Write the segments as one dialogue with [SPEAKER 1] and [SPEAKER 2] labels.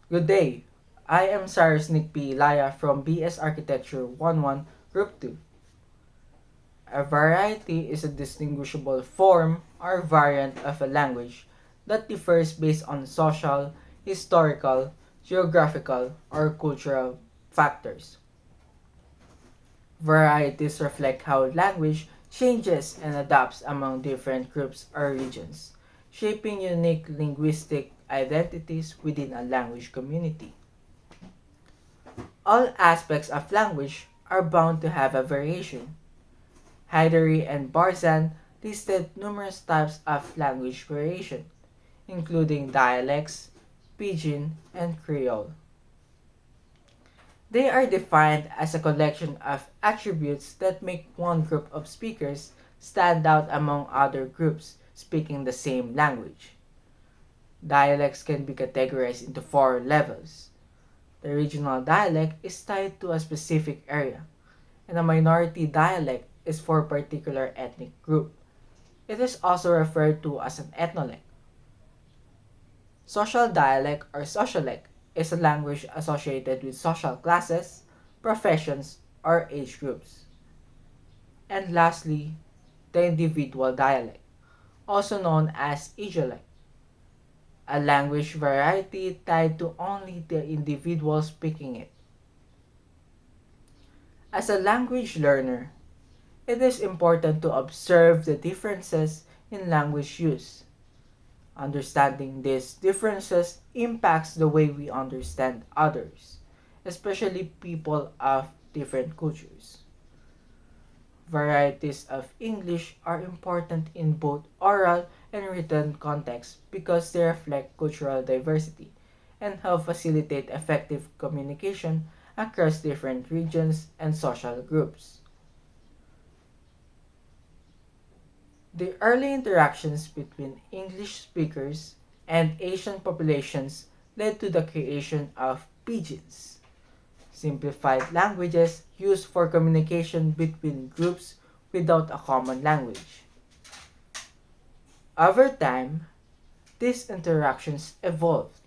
[SPEAKER 1] Good day. I am Sarasnik P. Laya from BS Architecture 11 Group 2. A variety is a distinguishable form or variant of a language that differs based on social, historical, geographical, or cultural factors. Varieties reflect how language changes and adapts among different groups or regions, shaping unique linguistic identities within a language community. All aspects of language are bound to have a variation. Heidery and Barzan listed numerous types of language variation, including dialects, pidgin, and Creole. They are defined as a collection of attributes that make one group of speakers stand out among other groups speaking the same language. Dialects can be categorized into four levels. The regional dialect is tied to a specific area, and a minority dialect is for a particular ethnic group. It is also referred to as an ethnolect. Social dialect or sociolect is a language associated with social classes, professions, or age groups. And lastly, the individual dialect, also known as idiolect, a language variety tied to only the individual speaking it. As a language learner, it is important to observe the differences in language use. Understanding these differences impacts the way we understand others, especially people of different cultures. Varieties of English are important in both oral and written contexts because they reflect cultural diversity and help facilitate effective communication across different regions and social groups. The early interactions between English speakers and Asian populations led to the creation of pidgins, simplified languages used for communication between groups without a common language. Over time, these interactions evolved,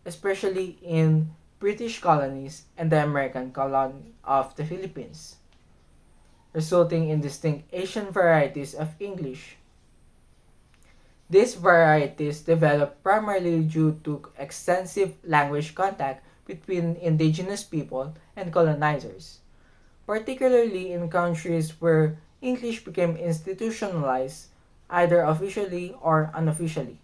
[SPEAKER 1] especially in British colonies and the American colony of the Philippines, resulting in distinct Asian varieties of English. These varieties developed primarily due to extensive language contact between indigenous people and colonizers, particularly in countries where English became institutionalized either officially or unofficially.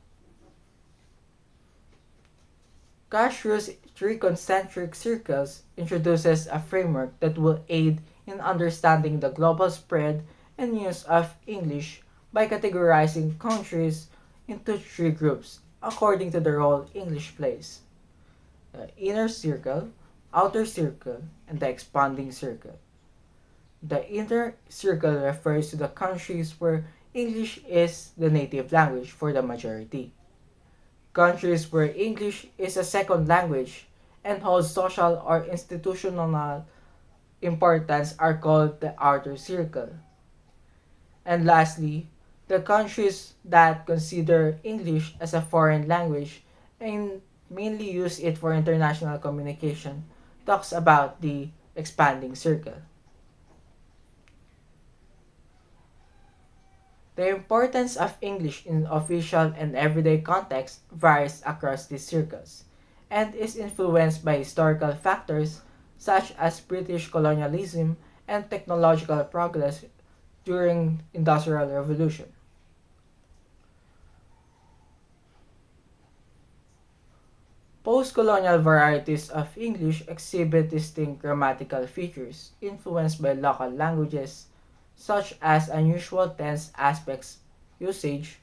[SPEAKER 1] Kashrus' three concentric circles introduces a framework that will aid in understanding the global spread and use of English by categorizing countries into three groups according to the role English plays: the inner circle, outer circle, and the expanding circle. The inner circle refers to the countries where English is the native language for the majority. Countries where English is a second language and holds social or institutional importance are called the outer circle. And lastly, the countries that consider English as a foreign language and mainly use it for international communication talks about the expanding circle. The importance of English in official and everyday contexts varies across these circles and is influenced by historical factors such as British colonialism and technological progress during Industrial Revolution. Post-colonial varieties of English exhibit distinct grammatical features influenced by local languages such as unusual tense aspects usage,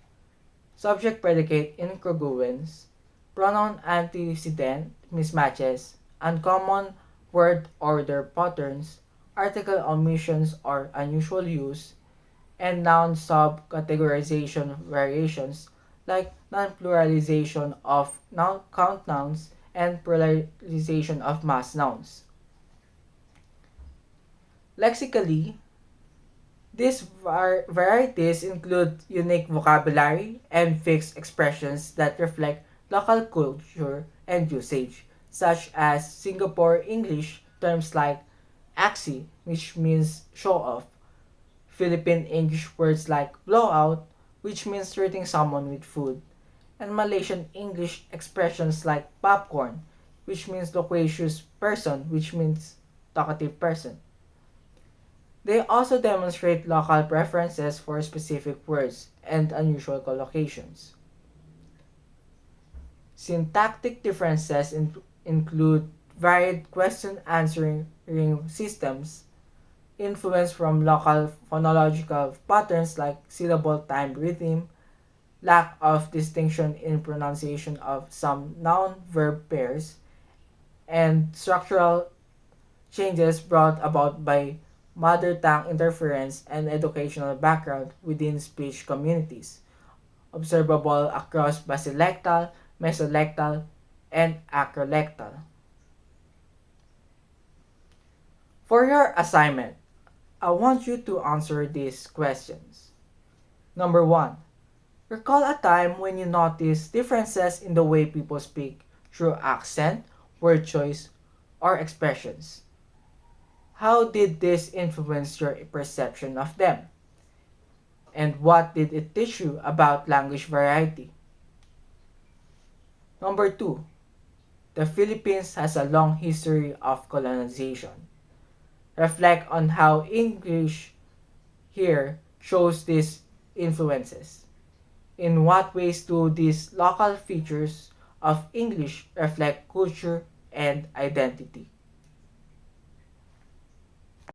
[SPEAKER 1] subject-predicate incongruence, pronoun antecedent mismatches, uncommon word order patterns, article omissions or unusual use, and noun subcategorization variations like non-pluralization of noun count nouns and pluralization of mass nouns. Lexically, these varieties include unique vocabulary and fixed expressions that reflect local culture and usage, such as Singapore English terms like axi, which means show off, Philippine English words like blowout, which means treating someone with food, and Malaysian English expressions like popcorn, which means loquacious person, which means talkative person. They also demonstrate local preferences for specific words and unusual collocations. Syntactic differences include varied question answering systems, influence from local phonological patterns like syllable time rhythm, lack of distinction in pronunciation of some noun verb pairs, and structural changes brought about by mother tongue interference and educational background within speech communities, observable across basilectal, mesolectal, and acrolectal. For your assignment, I want you to answer these questions. Number 1. Recall a time when you noticed differences in the way people speak through accent, word choice, or expressions. How did this influence your perception of them? And what did it teach you about language variety? Number 2. The Philippines has a long history of colonization. Reflect on how English here shows these influences. In what ways do these local features of English reflect culture and identity?